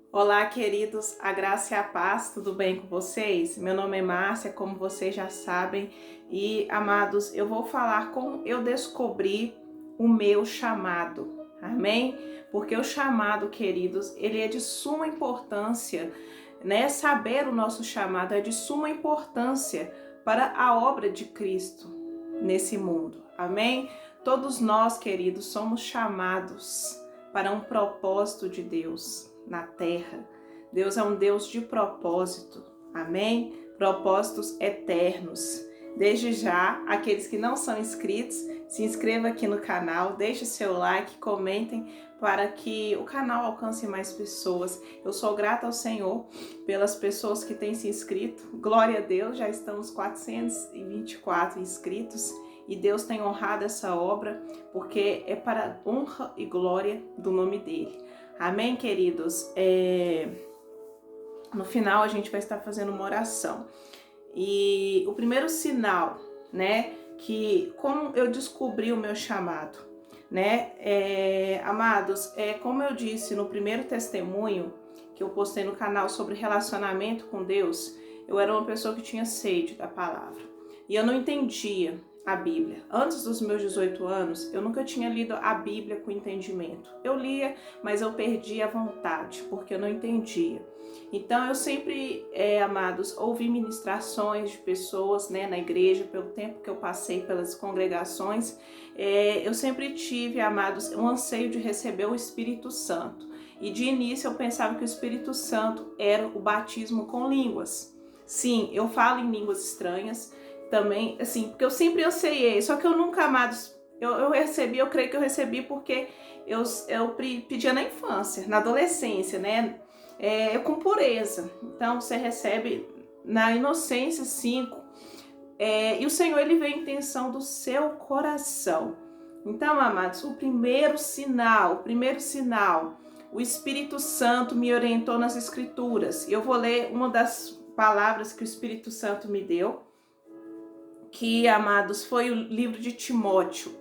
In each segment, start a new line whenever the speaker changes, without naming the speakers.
Olá, queridos, a graça e a paz, tudo bem com vocês? Meu nome é Márcia, como vocês já sabem, e amados, eu vou falar como eu descobri o meu chamado, amém? Porque o chamado, queridos, ele é de suma importância, né? Saber o nosso chamado é de suma importância para a obra de Cristo nesse mundo, amém? Todos nós, queridos, somos chamados para um propósito de Deus na terra. Deus é um Deus de propósito, amém? Propósitos eternos. Desde já, aqueles que não são inscritos, se inscreva aqui no canal, deixe seu like, comentem para que o canal alcance mais pessoas. Eu sou grata ao Senhor pelas pessoas que têm se inscrito. Glória a Deus, já estamos 424 inscritos. E Deus tem honrado essa obra, porque é para honra e glória do nome dele. Amém, queridos? No final a gente vai estar fazendo uma oração. E o primeiro sinal, né, que como eu descobri o meu chamado, né, amados, como eu disse no primeiro testemunho que eu postei no canal sobre relacionamento com Deus, eu era uma pessoa que tinha sede da palavra. E eu não entendia a Bíblia. Antes dos meus 18 anos, eu nunca tinha lido a Bíblia com entendimento. Eu lia, mas eu perdia a vontade, porque eu não entendia. Então eu sempre, amados, ouvi ministrações de pessoas, né, na igreja, pelo tempo que eu passei pelas congregações. Eu sempre tive, amados, um anseio de receber o Espírito Santo. E de início eu pensava que o Espírito Santo era o batismo com línguas. Sim, eu falo em línguas estranhas também, assim, porque eu sempre anseiei, só que eu nunca, amados, eu recebi, eu creio que eu recebi porque eu pedia na infância, na adolescência, né? Com pureza. Então você recebe na inocência 5. E o Senhor, ele vê a intenção do seu coração. Então, amados, o primeiro sinal, o Espírito Santo me orientou nas Escrituras. Eu vou ler uma das palavras que o Espírito Santo me deu, que, amados, foi o livro de Timóteo.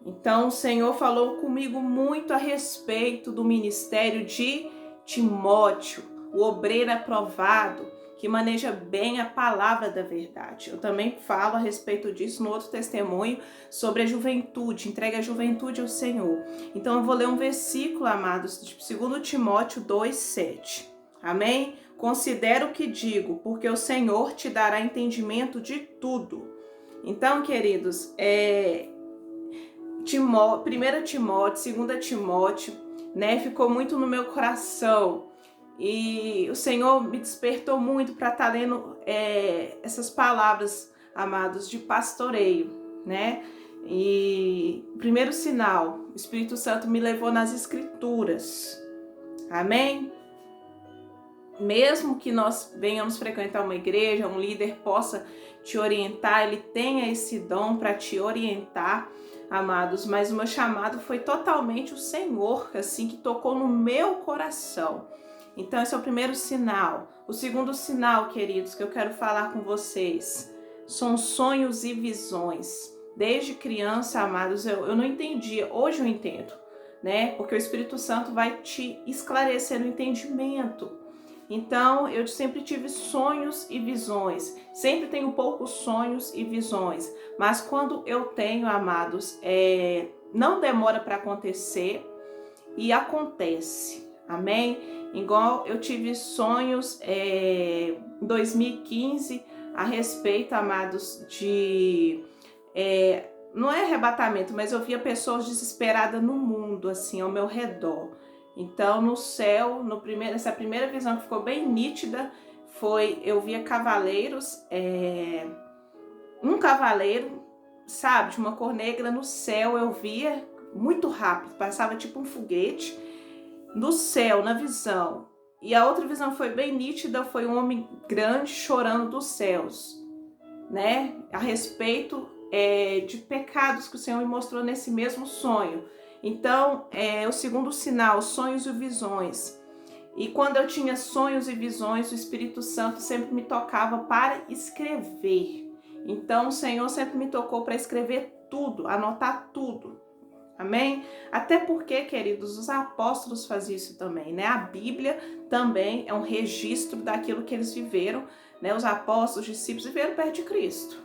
Então, o Senhor falou comigo muito a respeito do ministério de Timóteo, o obreiro aprovado, que maneja bem a palavra da verdade. Eu também falo a respeito disso no outro testemunho sobre a juventude, entrega a juventude ao Senhor. Então, eu vou ler um versículo, amados, de 2 Timóteo 2,7. Amém? Considera o que digo, porque o Senhor te dará entendimento de tudo. Então, queridos, 1 Timóteo, 2 Timóteo, né, ficou muito no meu coração. E o Senhor me despertou muito para estar lendo essas palavras, amados, de pastoreio, né? E o primeiro sinal, o Espírito Santo me levou nas Escrituras. Amém? Mesmo que nós venhamos frequentar uma igreja, um líder possa te orientar, ele tenha esse dom para te orientar, amados, mas o meu chamado foi totalmente o Senhor, assim, que tocou no meu coração. Então esse é o primeiro sinal. O segundo sinal, queridos, que eu quero falar com vocês, são sonhos e visões. Desde criança, amados, eu não entendia, hoje eu entendo, né? Porque o Espírito Santo vai te esclarecer no entendimento. Então, eu sempre tive sonhos e visões. Sempre tenho poucos sonhos e visões. Mas quando eu tenho, amados, não demora para acontecer e acontece. Amém? Igual eu tive sonhos em 2015 a respeito, amados, de... não é arrebatamento, mas eu via pessoas desesperadas no mundo, assim, ao meu redor. Então, no céu, essa primeira visão que ficou bem nítida, eu via cavaleiros, um cavaleiro, sabe, de uma cor negra no céu, eu via muito rápido, passava tipo um foguete no céu, na visão. E a outra visão foi bem nítida, foi um homem grande chorando dos céus, né, a respeito de pecados que o Senhor me mostrou nesse mesmo sonho. Então, o segundo sinal, sonhos e visões. E quando eu tinha sonhos e visões, o Espírito Santo sempre me tocava para escrever. Então, o Senhor sempre me tocou para escrever tudo, anotar tudo. Amém? Até porque, queridos, os apóstolos faziam isso também, né? A Bíblia também é um registro daquilo que eles viveram, né? Os apóstolos, os discípulos viveram perto de Cristo.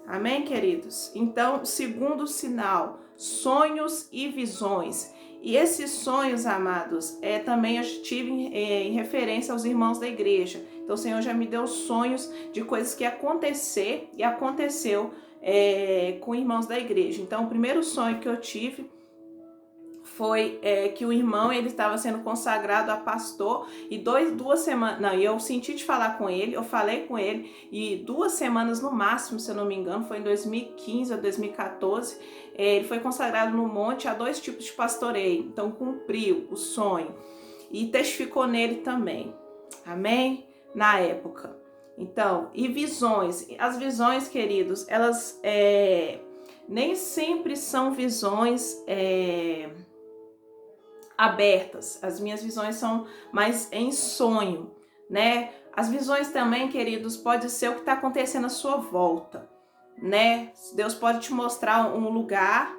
Amém, queridos? Então, segundo sinal, sonhos e visões. E esses sonhos, amados, também eu tive em referência aos irmãos da igreja. Então, o Senhor já me deu sonhos de coisas que ia acontecer e aconteceu com irmãos da igreja. Então, o primeiro sonho que eu tive foi que o irmão ele estava sendo consagrado a pastor e 2 semanas, não, eu senti de falar com ele, eu falei com ele e 2 semanas no máximo, se eu não me engano, foi em 2015 ou 2014, ele foi consagrado no monte a 2 tipos de pastoreio, então cumpriu o sonho e testificou nele também, amém? Na época. Então, e visões, as visões, queridos, elas nem sempre são visões abertas. As minhas visões são mais em sonho, né? As visões também, queridos, pode ser o que está acontecendo à sua volta, né? Deus pode te mostrar um lugar.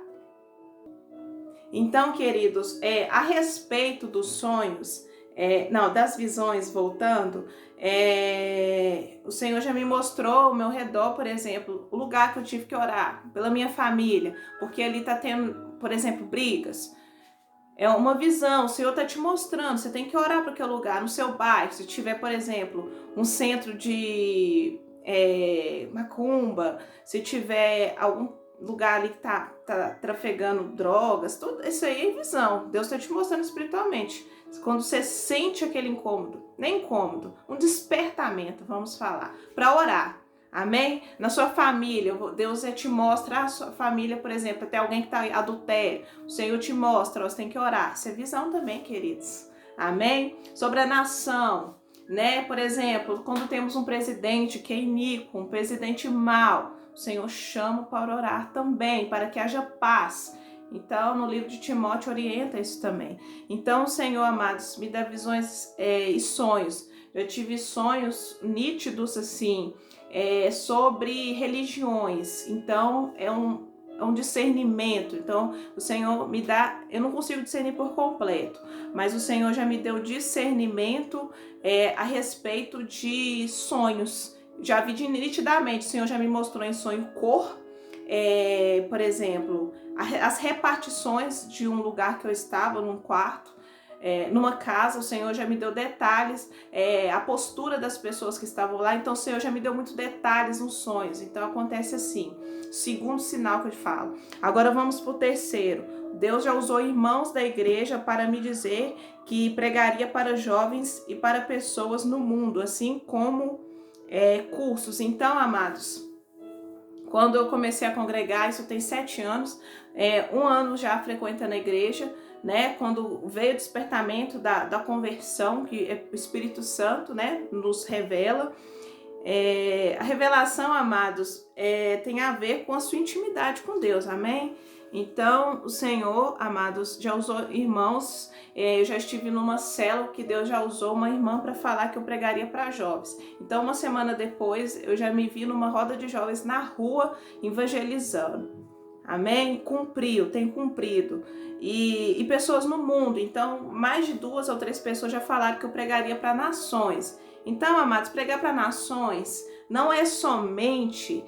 Então, queridos, a respeito dos sonhos, das visões, voltando, o Senhor já me mostrou ao meu redor, por exemplo, o lugar que eu tive que orar pela minha família, porque ali está tendo, por exemplo, brigas. É uma visão, o Senhor está te mostrando, você tem que orar para aquele lugar, no seu bairro, se tiver, por exemplo, um centro de macumba, se tiver algum lugar ali que tá trafegando drogas, tudo isso aí é visão, Deus está te mostrando espiritualmente. Quando você sente aquele incômodo, nem incômodo, um despertamento, vamos falar, para orar. Amém? Na sua família, Deus te mostra a sua família, por exemplo, até alguém que está em adultério. O Senhor te mostra, você tem que orar. Isso é visão também, queridos. Amém? Sobre a nação, né? Por exemplo, quando temos um presidente que é iníquo, um presidente mau, o Senhor chama para orar também, para que haja paz. Então, no livro de Timóteo orienta isso também. Então, Senhor, amados, me dá visões e sonhos. Eu tive sonhos nítidos, assim, sobre religiões. Então, é um discernimento. Então, o Senhor me dá... Eu não consigo discernir por completo, mas o Senhor já me deu discernimento a respeito de sonhos. Já vi nitidamente, o Senhor já me mostrou em sonho cor, por exemplo, as repartições de um lugar que eu estava, num quarto, numa casa, o Senhor já me deu detalhes, a postura das pessoas que estavam lá, então o Senhor já me deu muitos detalhes nos sonhos. Então acontece assim, segundo sinal que eu falo. Agora vamos para o terceiro. Deus já usou irmãos da igreja para me dizer que pregaria para jovens e para pessoas no mundo, assim como cursos. Então, amados, quando eu comecei a congregar, isso tem 7 anos, 1 ano já frequentando a igreja, né? Quando veio o despertamento da conversão, que o Espírito Santo, né, nos revela. A revelação, amados, tem a ver com a sua intimidade com Deus, amém? Então, o Senhor, amados, já usou irmãos. Eu já estive numa célula que Deus já usou uma irmã para falar que eu pregaria para jovens. Então, uma semana depois, eu já me vi numa roda de jovens na rua evangelizando. Amém? Tem cumprido. E pessoas no mundo. Então, mais de 2 ou 3 pessoas já falaram que eu pregaria para nações. Então, amados, pregar para nações não é somente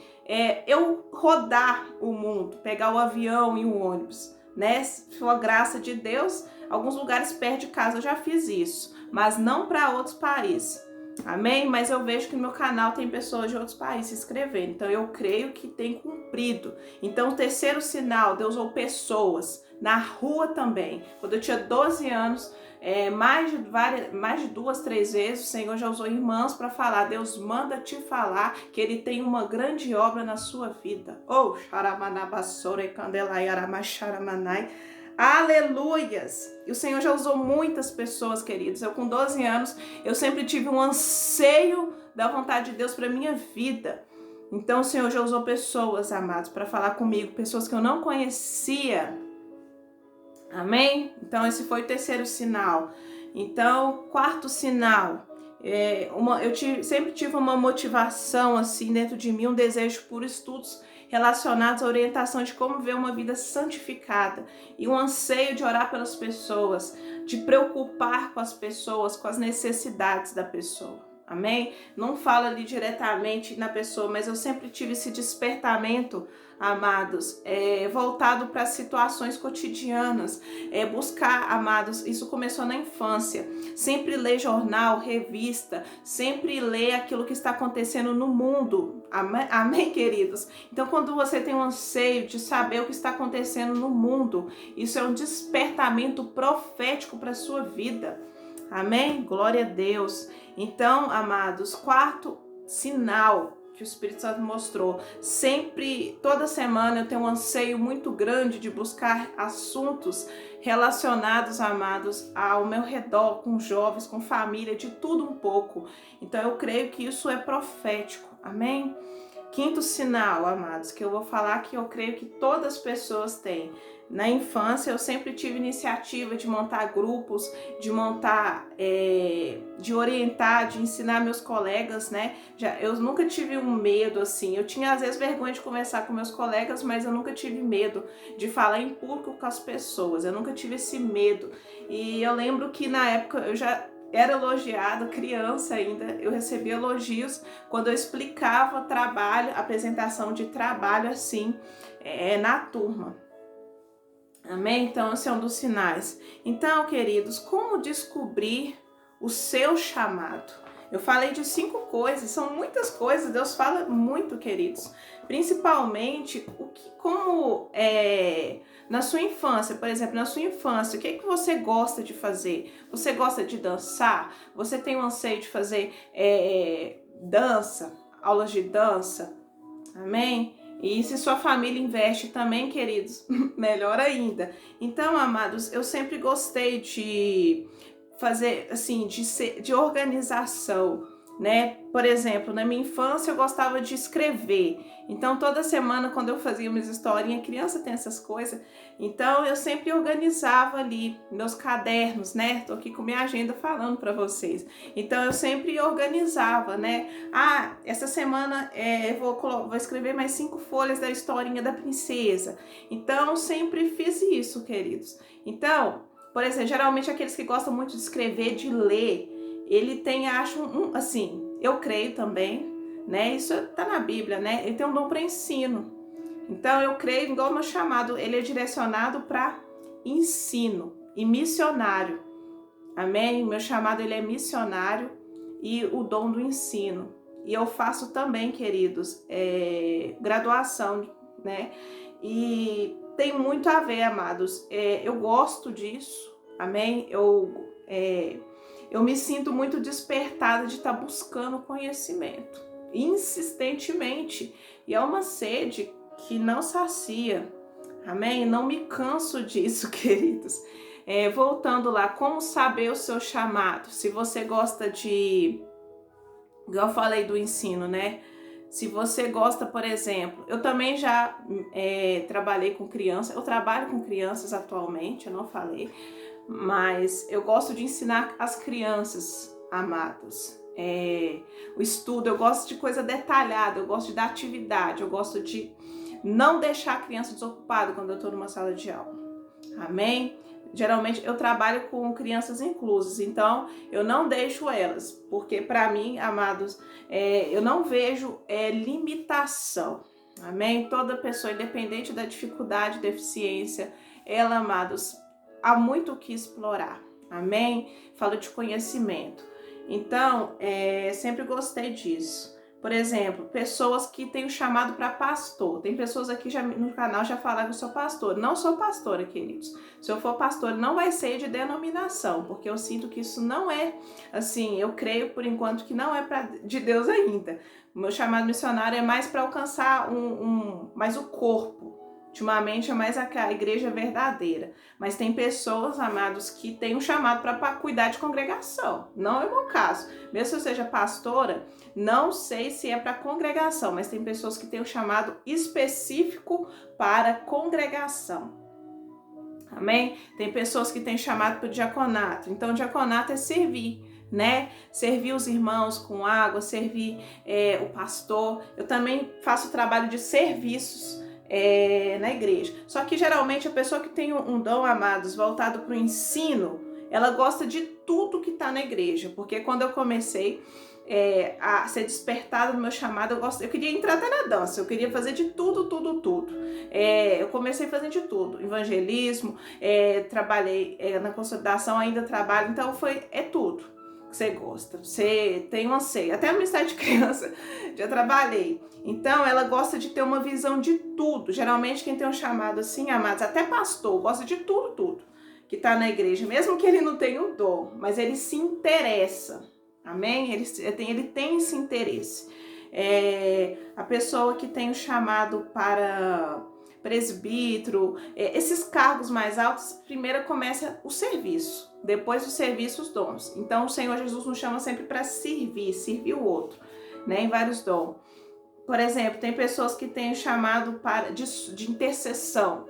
eu rodar o mundo, pegar o avião e o ônibus, né? Se for a graça de Deus, alguns lugares perto de casa eu já fiz isso, mas não para outros países. Amém? Mas eu vejo que no meu canal tem pessoas de outros países se inscrevendo, então eu creio que tem cumprido. Então, o terceiro sinal, Deus usou pessoas na rua também. Quando eu tinha 12 anos, mais de 2, 3 vezes, o Senhor já usou irmãos para falar. Deus manda te falar que Ele tem uma grande obra na sua vida. Oh, xaramanabassore candelaiaramacharamanai. Aleluias! E o Senhor já usou muitas pessoas, queridos. Eu com 12 anos, eu sempre tive um anseio da vontade de Deus para minha vida. Então o Senhor já usou pessoas, amados, para falar comigo, pessoas que eu não conhecia. Amém? Então esse foi o terceiro sinal. Então, quarto sinal, sempre tive uma motivação assim dentro de mim, um desejo por estudos relacionados à orientação de como ver uma vida santificada e um anseio de orar pelas pessoas, de preocupar com as pessoas, com as necessidades da pessoa. Amém? Não fala ali diretamente na pessoa, mas eu sempre tive esse despertamento, amados, voltado para situações cotidianas, buscar, amados, isso começou na infância, sempre ler jornal, revista, sempre ler aquilo que está acontecendo no mundo, amém, amém, queridos? Então, quando você tem um anseio de saber o que está acontecendo no mundo, isso é um despertamento profético para a sua vida, amém? Glória a Deus. Então, amados, quarto sinal que o Espírito Santo mostrou, sempre, toda semana eu tenho um anseio muito grande de buscar assuntos relacionados, amados, ao meu redor, com jovens, com família, de tudo um pouco. Então eu creio que isso é profético, amém? Quinto sinal, amados, que eu vou falar que eu creio que todas as pessoas têm. Na infância eu sempre tive iniciativa de montar grupos, de montar, de orientar, de ensinar meus colegas, né? Eu nunca tive um medo assim, eu tinha às vezes vergonha de conversar com meus colegas, mas eu nunca tive medo de falar em público com as pessoas, eu nunca tive esse medo. E eu lembro que na época eu já era elogiada, criança ainda, eu recebia elogios quando eu explicava trabalho, apresentação de trabalho assim, na turma. Amém? Então, esse é um dos sinais. Então, queridos, como descobrir o seu chamado? Eu falei de 5 coisas, são muitas coisas, Deus fala muito, queridos. Principalmente, na sua infância, por exemplo, na sua infância, o que você gosta de fazer? Você gosta de dançar? Você tem um anseio de fazer dança, aulas de dança? Amém? E se sua família investe também, queridos, melhor ainda. Então, amados, eu sempre gostei de fazer, assim, de organização, né? Por exemplo, na minha infância eu gostava de escrever. Então, toda semana, quando eu fazia minhas historinhas, criança tem essas coisas, então eu sempre organizava ali meus cadernos, né? Tô aqui com minha agenda falando para vocês. Então, eu sempre organizava, né? Essa semana eu vou escrever mais 5 folhas da historinha da princesa. Então, eu sempre fiz isso, queridos. Então, por exemplo, geralmente aqueles que gostam muito de escrever, de ler, ele tem, acho, assim, eu creio também, né? Isso tá na Bíblia, né? Ele tem um dom para ensino. Então eu creio, igual o meu chamado, ele é direcionado para ensino e missionário. Amém? Meu chamado, ele é missionário e o dom do ensino. E eu faço também, queridos, graduação, né? E tem muito a ver, amados. Eu gosto disso, amém? Eu me sinto muito despertada de estar buscando conhecimento, insistentemente. E é uma sede que não sacia, amém? Não me canso disso, queridos. Voltando lá, como saber o seu chamado? Se você gosta igual eu falei do ensino, né? Se você gosta, por exemplo, eu também já trabalhei com crianças, eu trabalho com crianças atualmente, eu não falei, mas eu gosto de ensinar as crianças, amados. O estudo, eu gosto de coisa detalhada, eu gosto de dar atividade, eu gosto de não deixar a criança desocupada quando eu estou numa sala de aula, amém? Geralmente eu trabalho com crianças inclusas, então eu não deixo elas, porque para mim, amados, eu não vejo limitação, amém? Toda pessoa, independente da dificuldade, deficiência, ela, amados, há muito o que explorar, amém? Falo de conhecimento, então sempre gostei disso. Por exemplo, pessoas que têm o chamado para pastor. Tem pessoas aqui no canal já falaram que eu sou pastor. Não sou pastora, queridos. Se eu for pastor, não vai ser de denominação, porque eu sinto que isso não é, assim, eu creio por enquanto que não é de Deus ainda. O meu chamado missionário é mais para alcançar mais o corpo. Ultimamente é mais a igreja verdadeira. Mas tem pessoas, amados, que têm um chamado para cuidar de congregação. Não é o meu caso. Mesmo se eu seja pastora, não sei se é para congregação, mas tem pessoas que têm um chamado específico para congregação. Amém? Tem pessoas que têm chamado para o diaconato. Então, o diaconato é servir. né? Servir os irmãos com água, servir o pastor. Eu também faço trabalho de serviços na igreja. Só que geralmente a pessoa que tem um dom, amados, voltado para o ensino, ela gosta de tudo que está na igreja. Porque quando eu comecei a ser despertada no meu chamado, eu queria entrar até na dança, eu queria fazer de tudo. Eu comecei fazendo de tudo, evangelismo, trabalhei na consolidação, ainda trabalho, então é tudo que você gosta, você tem um anseio, até no Ministério de Criança já trabalhei. Então ela gosta de ter uma visão de tudo. Geralmente quem tem um chamado assim, amados, até pastor, gosta de tudo que está na igreja, mesmo que ele não tenha o dom, mas ele se interessa. Amém? Ele tem esse interesse. A pessoa que tem o chamado para presbítero, esses cargos mais altos, primeiro começa o serviço, depois do serviço os dons. Então o Senhor Jesus nos chama sempre para servir o outro, né, em vários dons. Por exemplo, tem pessoas que têm o chamado de intercessão,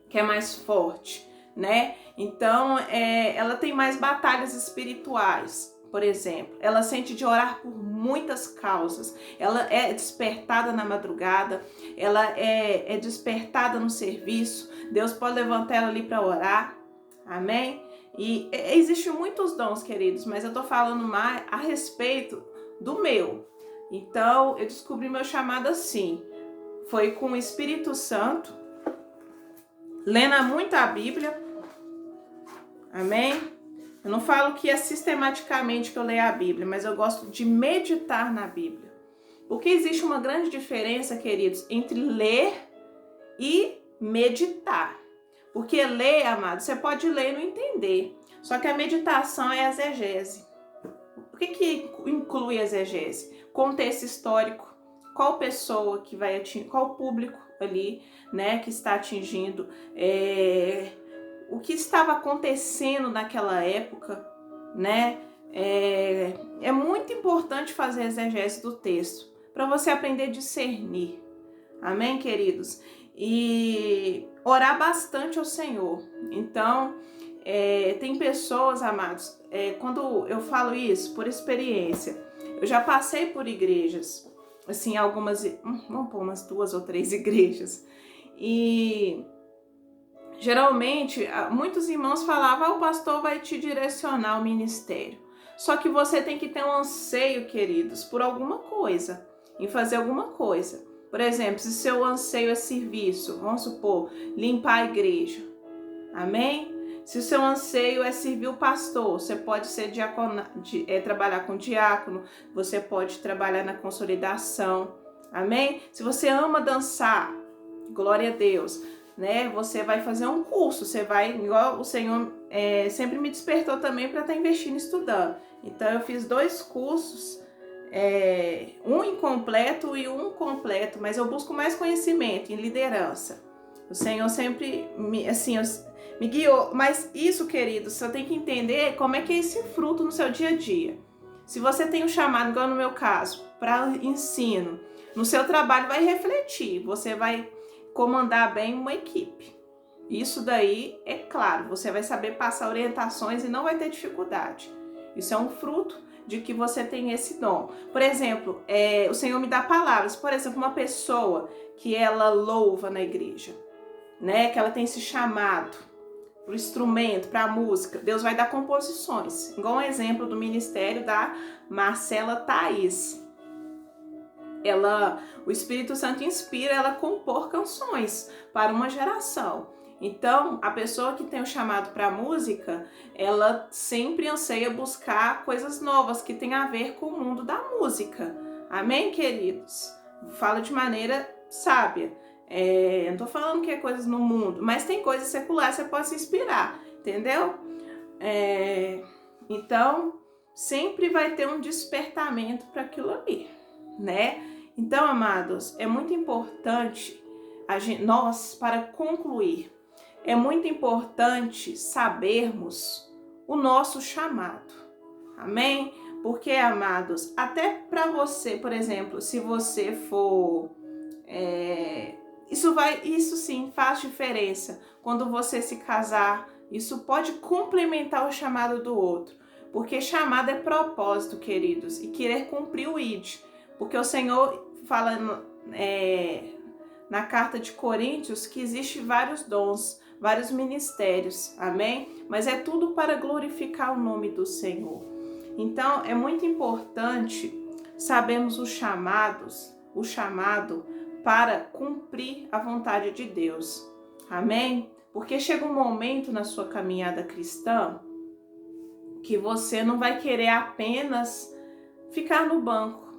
que é mais forte, né? Então ela tem mais batalhas espirituais. Por exemplo, ela sente de orar por muitas causas, ela é despertada na madrugada, ela é despertada no serviço, Deus pode levantar ela ali para orar, amém? E existem muitos dons, queridos, mas eu tô falando mais a respeito do meu. Então, eu descobri meu chamado assim, foi com o Espírito Santo, lendo muito a Bíblia, amém? Eu não falo que é sistematicamente que eu leio a Bíblia, mas eu gosto de meditar na Bíblia. Porque existe uma grande diferença, queridos, entre ler e meditar. Porque ler, amado, você pode ler e não entender. Só que a meditação é a exegese. O que inclui a exegese? Contexto histórico, qual pessoa que vai atingir, qual público ali, né, que está atingindo, o que estava acontecendo naquela época, né? É muito importante fazer a exegese do texto, para você aprender a discernir. Amém, queridos? E orar bastante ao Senhor. Então, tem pessoas, amados, quando eu falo isso, por experiência, eu já passei por igrejas, assim, vamos pôr umas 2 ou 3 igrejas, e geralmente, muitos irmãos falavam, o pastor vai te direcionar ao ministério. Só que você tem que ter um anseio, queridos, por alguma coisa, em fazer alguma coisa. Por exemplo, se seu anseio é serviço, vamos supor, limpar a igreja, amém? Se o seu anseio é servir o pastor, você pode ser trabalhar com diácono, você pode trabalhar na consolidação, amém? Se você ama dançar, glória a Deus, né? Você vai fazer um curso, você vai, igual o Senhor sempre me despertou também para estar investindo, estudando. Então eu fiz 2 cursos, um incompleto e um completo, mas eu busco mais conhecimento em liderança. O Senhor sempre me guiou, mas isso, querido, você tem que entender como é que é esse fruto no seu dia a dia. Se você tem um chamado, igual no meu caso, para ensino, no seu trabalho vai refletir, você vai comandar bem uma equipe. Isso daí é claro, você vai saber passar orientações e não vai ter dificuldade. Isso é um fruto de que você tem esse dom. Por exemplo, o Senhor me dá palavras. Por exemplo, uma pessoa que ela louva na igreja, né? Que ela tem esse chamado para o instrumento, para a música. Deus vai dar composições. Igual um exemplo do ministério da Marcela Thaís. O Espírito Santo inspira ela a compor canções para uma geração. Então, a pessoa que tem o chamado para a música, ela sempre anseia buscar coisas novas que tem a ver com o mundo da música. Amém, queridos? Falo de maneira sábia. Não estou falando que é coisas no mundo, mas tem coisas seculares que você pode se inspirar, entendeu? Então, sempre vai ter um despertamento para aquilo ali, né? Então, amados, é muito importante, para concluir, é muito importante sabermos o nosso chamado, amém? Porque, amados, até para você, por exemplo, se você for... Isso sim faz diferença quando você se casar, isso pode complementar o chamado do outro. Porque chamado é propósito, queridos, e querer cumprir o ID. Porque o Senhor fala na carta de Coríntios que existe vários dons, vários ministérios, amém? Mas é tudo para glorificar o nome do Senhor. Então é muito importante sabermos o chamado para cumprir a vontade de Deus, amém? Porque chega um momento na sua caminhada cristã que você não vai querer apenas ficar no banco,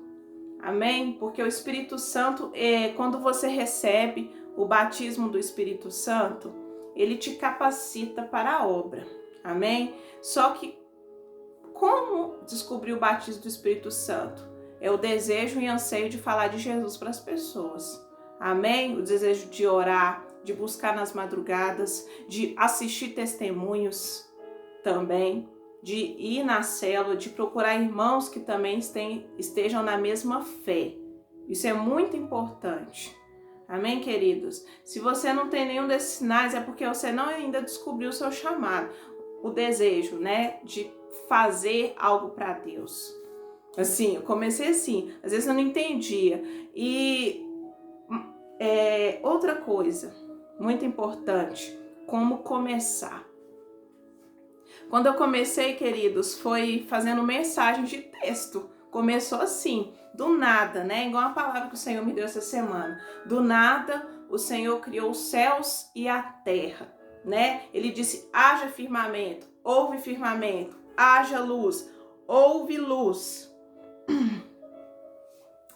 amém? Porque o Espírito Santo, quando você recebe o batismo do Espírito Santo, ele te capacita para a obra, amém? Só que como descobrir o batismo do Espírito Santo? É o desejo e anseio de falar de Jesus para as pessoas, amém? O desejo de orar, de buscar nas madrugadas, de assistir testemunhos também, de ir na célula, de procurar irmãos que também estejam na mesma fé. Isso é muito importante. Amém, queridos? Se você não tem nenhum desses sinais, é porque você não ainda descobriu o seu chamado. O desejo, né, de fazer algo para Deus. Assim, eu comecei assim, às vezes eu não entendia. E outra coisa muito importante, como começar. Quando eu comecei, queridos, foi fazendo mensagem de texto. Começou assim, do nada, né? Igual a palavra que o Senhor me deu essa semana. Do nada, o Senhor criou os céus e a terra, né? Ele disse, haja firmamento, houve firmamento, haja luz, houve luz.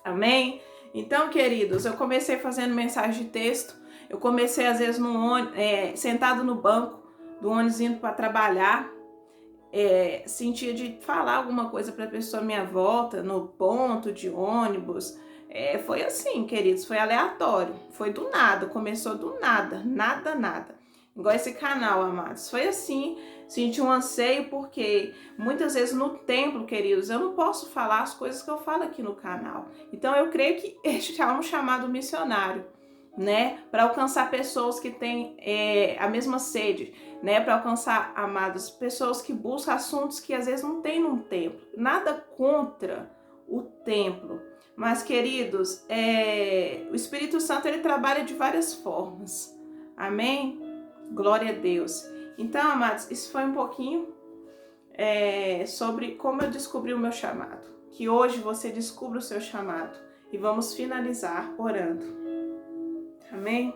Amém? Então, queridos, eu comecei fazendo mensagem de texto. Eu comecei, às vezes, sentado no banco do ônibus indo para trabalhar. Sentia de falar alguma coisa para a pessoa à minha volta, no ponto de ônibus. Foi assim, queridos, foi aleatório, foi do nada, começou do nada, nada. Igual esse canal, amados, foi assim, senti um anseio, porque muitas vezes no templo, queridos, eu não posso falar as coisas que eu falo aqui no canal. Então eu creio que este é um chamado missionário, né, para alcançar pessoas que têm a mesma sede, né, para alcançar, amados, pessoas que buscam assuntos que às vezes não tem num templo. Nada contra o templo, mas, queridos, o Espírito Santo, ele trabalha de várias formas, amém? Glória a Deus. Então, amados, isso foi um pouquinho sobre como eu descobri o meu chamado. Que hoje você descubra o seu chamado. E vamos finalizar orando. Amém?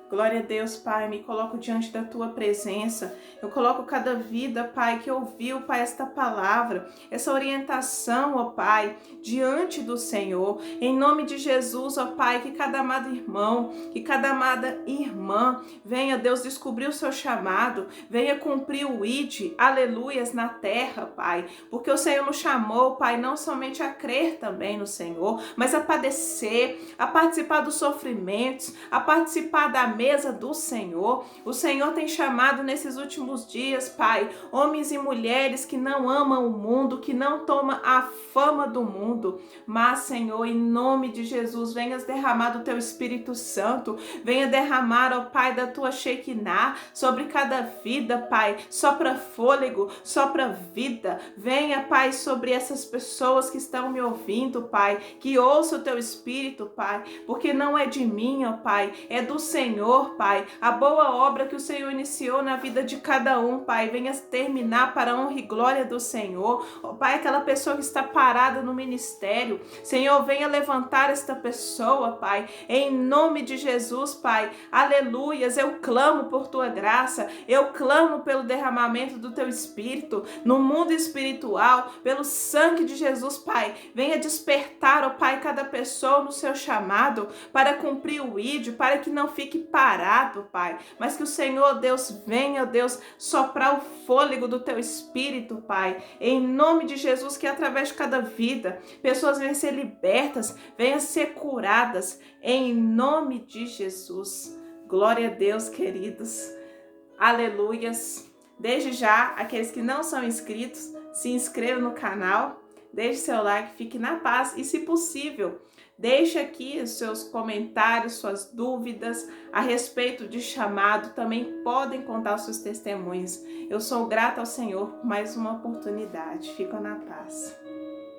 Glória a Deus, Pai, me coloco diante da Tua presença. Eu coloco cada vida, Pai, que ouviu, Pai, esta palavra, essa orientação, ó Pai, diante do Senhor. Em nome de Jesus, ó Pai, que cada amado irmão, que cada amada irmã venha, Deus, descobrir o seu chamado, venha cumprir o ID, aleluias, na terra, Pai. Porque o Senhor nos chamou, Pai, não somente a crer também no Senhor, mas a padecer, a participar dos sofrimentos, a participar da mesa do Senhor. O Senhor tem chamado nesses últimos dias, Pai, homens e mulheres que não amam o mundo, que não tomam a fama do mundo, mas, Senhor, em nome de Jesus, venhas derramar do Teu Espírito Santo, venha derramar, ó Pai, da Tua Shekinah sobre cada vida, Pai, sopra fôlego, sopra vida, venha, Pai, sobre essas pessoas que estão me ouvindo, Pai, que ouça o Teu Espírito, Pai, porque não é de mim, ó Pai, é do Senhor, Pai, a boa obra que o Senhor iniciou na vida de cada um, Pai, venha terminar para a honra e glória do Senhor. Oh, Pai, aquela pessoa que está parada no ministério, Senhor, venha levantar esta pessoa, Pai, em nome de Jesus, Pai, aleluias, eu clamo por Tua graça, eu clamo pelo derramamento do Teu Espírito no mundo espiritual, pelo sangue de Jesus, Pai, venha despertar, ó Pai, cada pessoa no seu chamado para cumprir o ID, para que não fique parado, Pai, mas que o Senhor, Deus, venha, Deus, soprar o fôlego do Teu Espírito, Pai, em nome de Jesus, que através de cada vida, pessoas venham ser libertas, venham ser curadas, em nome de Jesus. Glória a Deus, queridos, aleluias. Desde já, aqueles que não são inscritos, se inscrevam no canal, deixe seu like, fique na paz e, se possível, Deixe aqui os seus comentários, suas dúvidas a respeito de chamado. Também podem contar os seus testemunhos. Eu sou grata ao Senhor por mais uma oportunidade. Fica na paz.